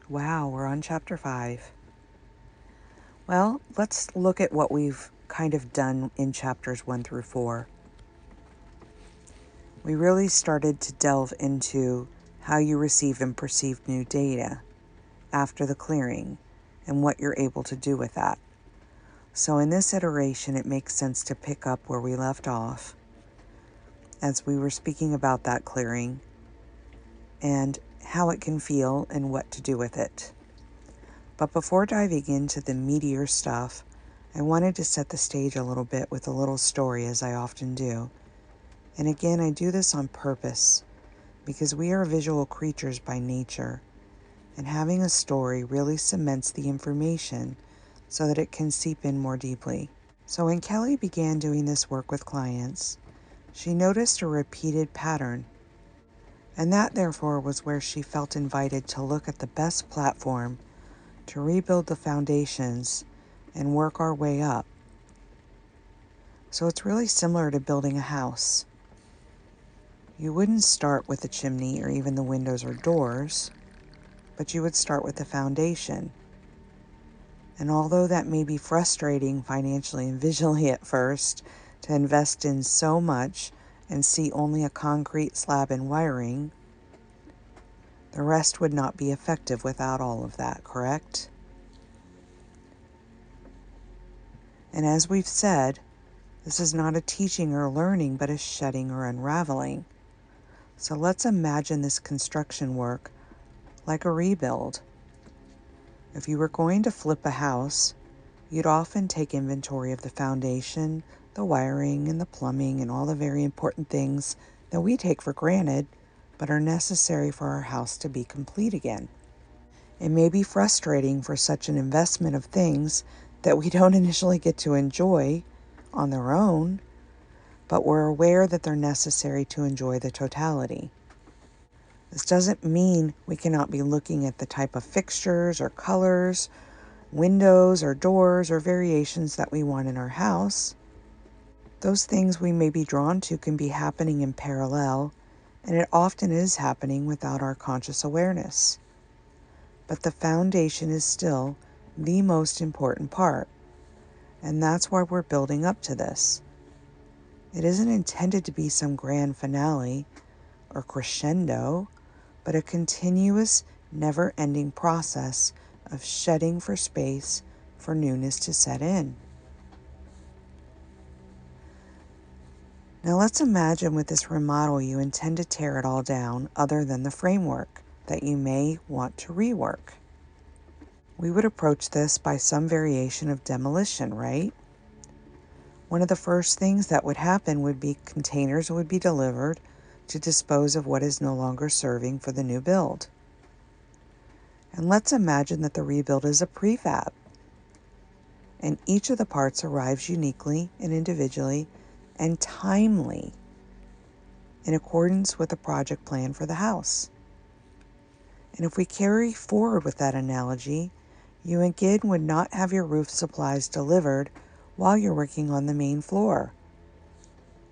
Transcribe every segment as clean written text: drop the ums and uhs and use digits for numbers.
Wow, we're on chapter 5. Well, let's look at what we've kind of done in chapters 1 through 4. We really started to delve into how you receive and perceive new data after the clearing and what you're able to do with that. So in this iteration, it makes sense to pick up where we left off as we were speaking about that clearing and how it can feel and what to do with it. But before diving into the meatier stuff, I wanted to set the stage a little bit with a little story, as I often do. And again, I do this on purpose because we are visual creatures by nature, and having a story really cements the information so that it can seep in more deeply. So when Kelly began doing this work with clients, she noticed a repeated pattern, and that therefore was where she felt invited to look at the best platform to rebuild the foundations and work our way up. So it's really similar to building a house. You wouldn't start with the chimney or even the windows or doors, but you would start with the foundation. And although that may be frustrating financially and visually at first, to invest in so much and see only a concrete slab and wiring, the rest would not be effective without all of that, correct? And as we've said, this is not a teaching or learning, but a shedding or unraveling. So let's imagine this construction work like a rebuild. If you were going to flip a house, you'd often take inventory of the foundation, the wiring, and the plumbing, and all the very important things that we take for granted, but are necessary for our house to be complete again. It may be frustrating for such an investment of things that we don't initially get to enjoy on their own, but we're aware that they're necessary to enjoy the totality. This doesn't mean we cannot be looking at the type of fixtures or colors, windows or doors or variations that we want in our house. Those things we may be drawn to can be happening in parallel, and it often is happening without our conscious awareness. But the foundation is still the most important part, and that's why we're building up to this. It isn't intended to be some grand finale or crescendo, but a continuous, never-ending process of shedding for space for newness to set in. Now let's imagine with this remodel you intend to tear it all down other than the framework that you may want to rework. We would approach this by some variation of demolition, right? One of the first things that would happen would be containers would be delivered to dispose of what is no longer serving for the new build. And let's imagine that the rebuild is a prefab, and each of the parts arrives uniquely and individually and timely in accordance with the project plan for the house. And if we carry forward with that analogy, you again would not have your roof supplies delivered while you're working on the main floor,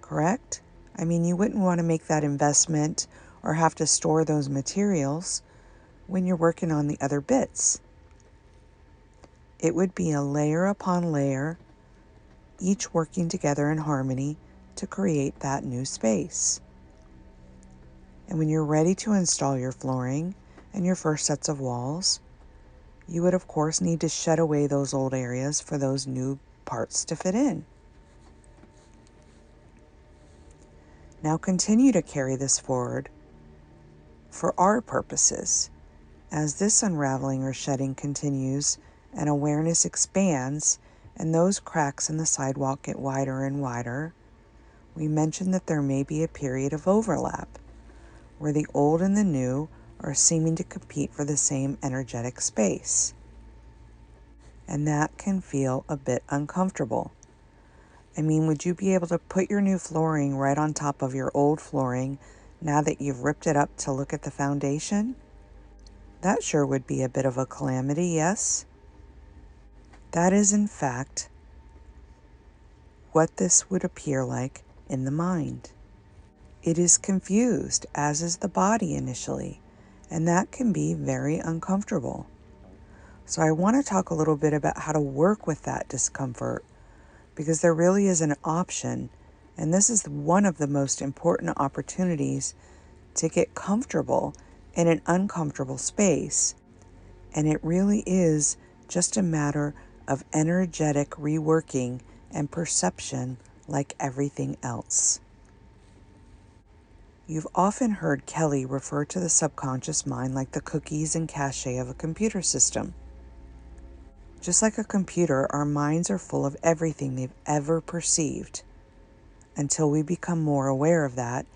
correct? I mean, you wouldn't want to make that investment or have to store those materials when you're working on the other bits. It would be a layer upon layer, each working together in harmony to create that new space. And when you're ready to install your flooring and your first sets of walls, you would of course need to shed away those old areas for those new parts to fit in. Now continue to carry this forward for our purposes. As this unraveling or shedding continues and awareness expands and those cracks in the sidewalk get wider and wider, we mentioned that there may be a period of overlap where the old and the new are seeming to compete for the same energetic space. And that can feel a bit uncomfortable. I mean, would you be able to put your new flooring right on top of your old flooring now that you've ripped it up to look at the foundation? That sure would be a bit of a calamity, yes? That is, in fact, what this would appear like in the mind. It is confused, as is the body initially, and that can be very uncomfortable. So I want to talk a little bit about how to work with that discomfort, because there really is an option, and this is one of the most important opportunities to get comfortable in an uncomfortable space. And it really is just a matter of energetic reworking and perception, like everything else. You've often heard Kelly refer to the subconscious mind like the cookies and cache of a computer system. Just like a computer, our minds are full of everything they've ever perceived. Until we become more aware of that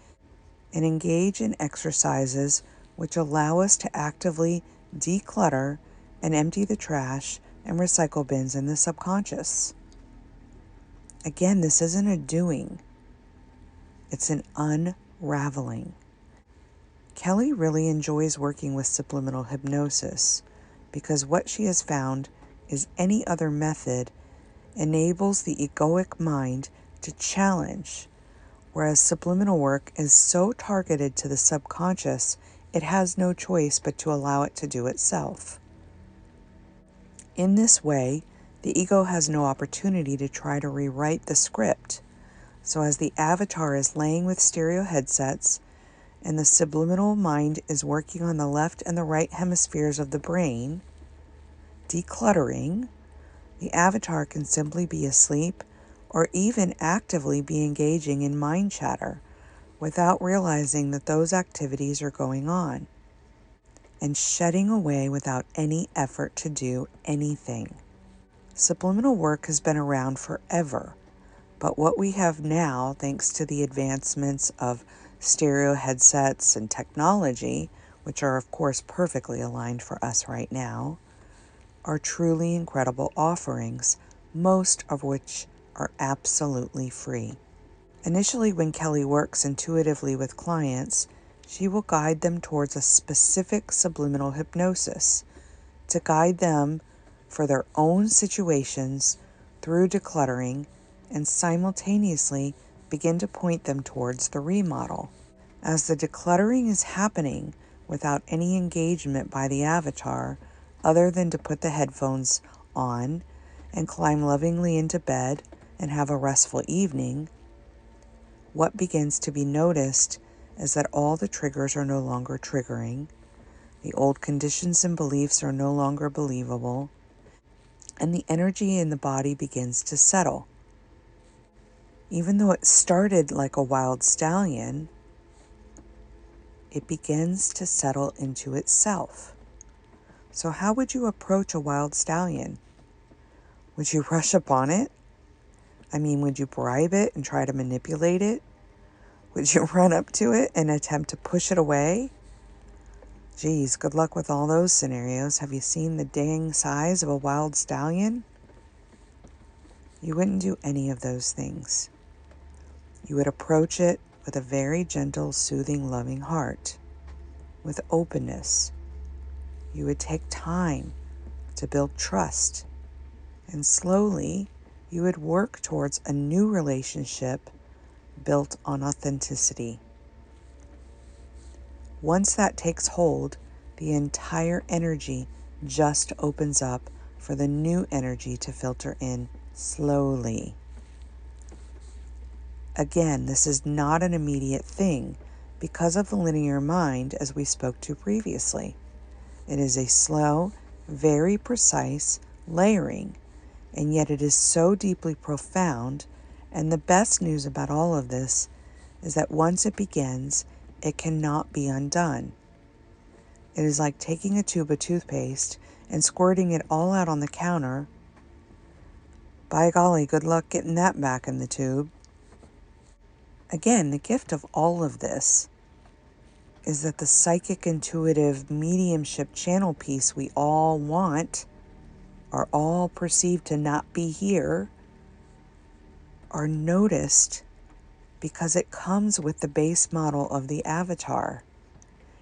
and engage in exercises which allow us to actively declutter and empty the trash and recycle bins in the subconscious. Again, this isn't a doing, it's an unraveling. Kelly really enjoys working with subliminal hypnosis because what she has found is any other method enables the egoic mind to challenge, whereas subliminal work is so targeted to the subconscious, it has no choice but to allow it to do itself. In this way, the ego has no opportunity to try to rewrite the script. So as the avatar is laying with stereo headsets and the subliminal mind is working on the left and the right hemispheres of the brain, decluttering, the avatar can simply be asleep or even actively be engaging in mind chatter without realizing that those activities are going on, and shedding away without any effort to do anything. Subliminal work has been around forever, but what we have now, thanks to the advancements of stereo headsets and technology, which are of course perfectly aligned for us right now, are truly incredible offerings, most of which are absolutely free. Initially, when Kelly works intuitively with clients, she will guide them towards a specific subliminal hypnosis to guide them for their own situations through decluttering and simultaneously begin to point them towards the remodel. As the decluttering is happening without any engagement by the avatar, other than to put the headphones on and climb lovingly into bed and have a restful evening, what begins to be noticed is that all the triggers are no longer triggering, the old conditions and beliefs are no longer believable, and the energy in the body begins to settle. Even though it started like a wild stallion, it begins to settle into itself. So how would you approach a wild stallion? Would you rush up on it? Would you bribe it and try to manipulate it? Would you run up to it and attempt to push it away? Geez, good luck with all those scenarios. Have you seen the dang size of a wild stallion? You wouldn't do any of those things. You would approach it with a very gentle, soothing, loving heart, with openness. You would take time to build trust, and slowly you would work towards a new relationship built on authenticity. Once that takes hold, the entire energy just opens up for the new energy to filter in slowly. Again, this is not an immediate thing because of the linear mind, as we spoke to previously. It is a slow, very precise layering, and yet it is so deeply profound. And the best news about all of this is that once it begins, it cannot be undone. It is like taking a tube of toothpaste and squirting it all out on the counter. By golly, good luck getting that back in the tube. Again, the gift of all of this is that the psychic, intuitive, mediumship channel piece we all want, are all perceived to not be here, are noticed because it comes with the base model of the avatar.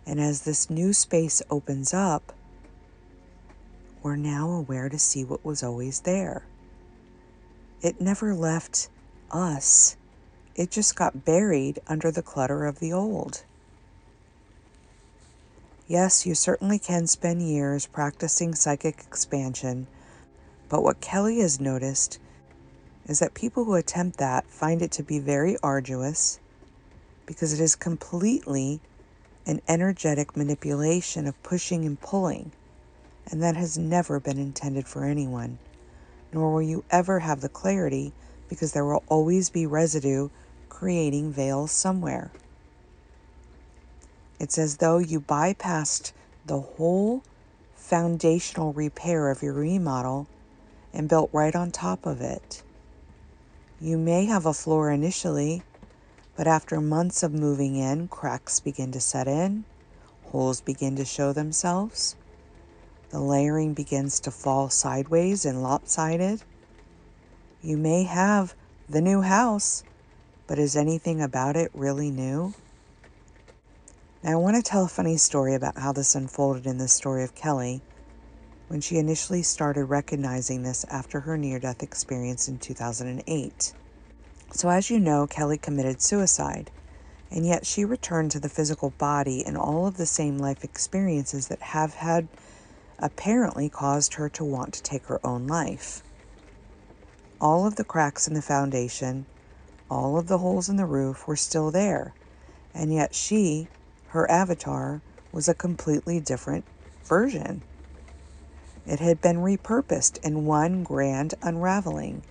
And as this new space opens up, we're now aware to see what was always there. It never left us. It just got buried under the clutter of the old. Yes, you certainly can spend years practicing psychic expansion, but what Kelly has noticed is that people who attempt that find it to be very arduous because it is completely an energetic manipulation of pushing and pulling, and that has never been intended for anyone, nor will you ever have the clarity because there will always be residue creating veils somewhere. It's as though you bypassed the whole foundational repair of your remodel and built right on top of it. You may have a floor initially, but after months of moving in, cracks begin to set in, holes begin to show themselves, the layering begins to fall sideways and lopsided. You may have the new house, but is anything about it really new? Now, I want to tell a funny story about how this unfolded in the story of Kelly when she initially started recognizing this after her near-death experience in 2008. So as you know, Kelly committed suicide, and yet she returned to the physical body and all of the same life experiences that have had apparently caused her to want to take her own life. All of the cracks in the foundation, all of the holes in the roof were still there, and yet she, her avatar, was a completely different version. It had been repurposed in one grand unraveling.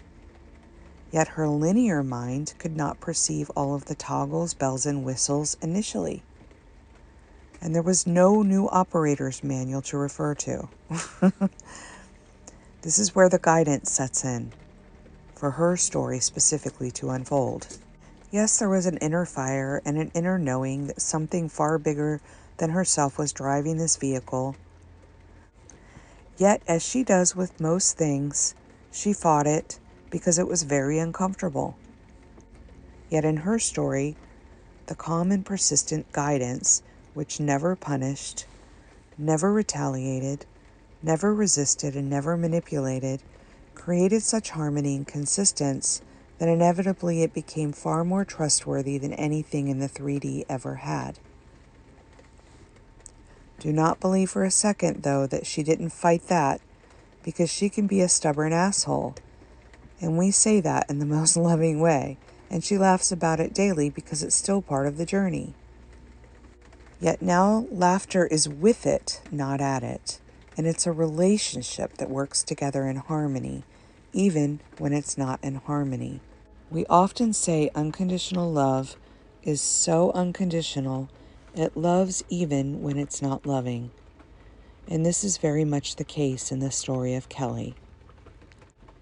Yet her linear mind could not perceive all of the toggles, bells, and whistles initially. And there was no new operator's manual to refer to. This is where the guidance sets in, for her story specifically to unfold. Yes, there was an inner fire and an inner knowing that something far bigger than herself was driving this vehicle. Yet, as she does with most things, she fought it because it was very uncomfortable. Yet in her story, the calm and persistent guidance, which never punished, never retaliated, never resisted, and never manipulated, created such harmony and consistency that inevitably it became far more trustworthy than anything in the 3D ever had. Do not believe for a second, though, that she didn't fight that, because she can be a stubborn asshole. And we say that in the most loving way, and she laughs about it daily because it's still part of the journey. Yet now laughter is with it, not at it, and it's a relationship that works together in harmony, even when it's not in harmony. We often say unconditional love is so unconditional, it loves even when it's not loving. And this is very much the case in the story of Kelly.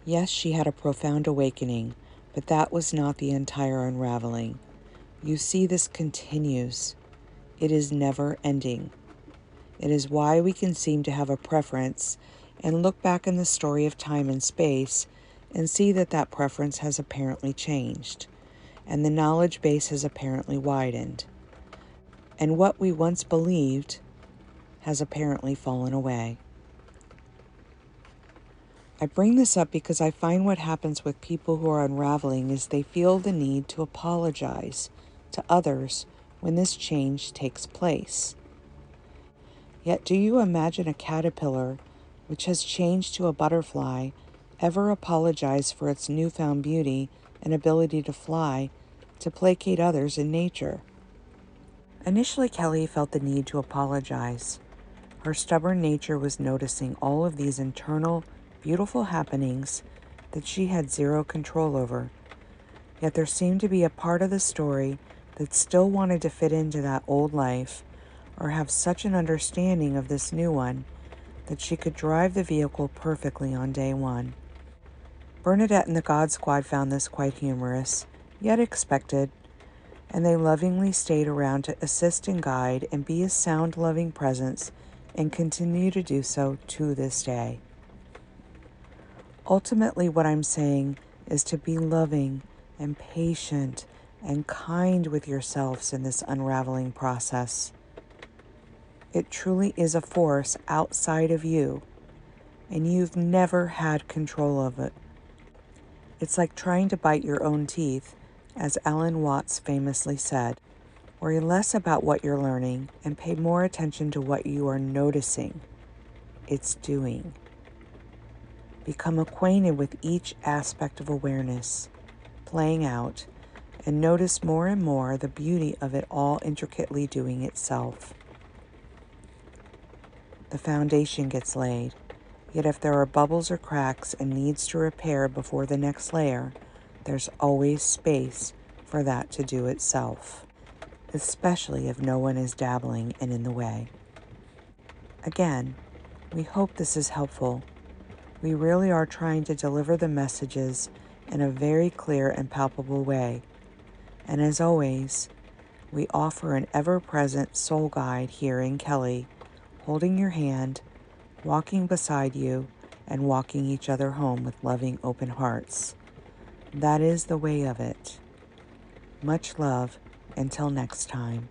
Yes, she had a profound awakening, but that was not the entire unraveling. You see, this continues. It is never ending. It is why we can seem to have a preference and look back in the story of time and space and see that that preference has apparently changed, and the knowledge base has apparently widened. And what we once believed has apparently fallen away. I bring this up because I find what happens with people who are unraveling is they feel the need to apologize to others when this change takes place. Yet do you imagine a caterpillar, which has changed to a butterfly, ever apologize for its newfound beauty and ability to fly to placate others in nature? Initially, Kelly felt the need to apologize. Her stubborn nature was noticing all of these internal, beautiful happenings that she had zero control over. Yet there seemed to be a part of the story that still wanted to fit into that old life or have such an understanding of this new one that she could drive the vehicle perfectly on day one. Bernadette and the God Squad found this quite humorous, yet expected, and they lovingly stayed around to assist and guide and be a sound, loving presence and continue to do so to this day. Ultimately, what I'm saying is to be loving and patient and kind with yourselves in this unraveling process. It truly is a force outside of you, and you've never had control of it. It's like trying to bite your own teeth, as Alan Watts famously said. Worry less about what you're learning and pay more attention to what you are noticing it's doing. Become acquainted with each aspect of awareness playing out, and notice more and more the beauty of it all intricately doing itself. The foundation gets laid, yet if there are bubbles or cracks and needs to repair before the next layer, there's always space for that to do itself, especially if no one is dabbling and in the way. Again, we hope this is helpful. We really are trying to deliver the messages in a very clear and palpable way. And as always, we offer an ever-present soul guide here in Kelly, holding your hand, walking beside you, and walking each other home with loving open hearts. That is the way of it. Much love until next time.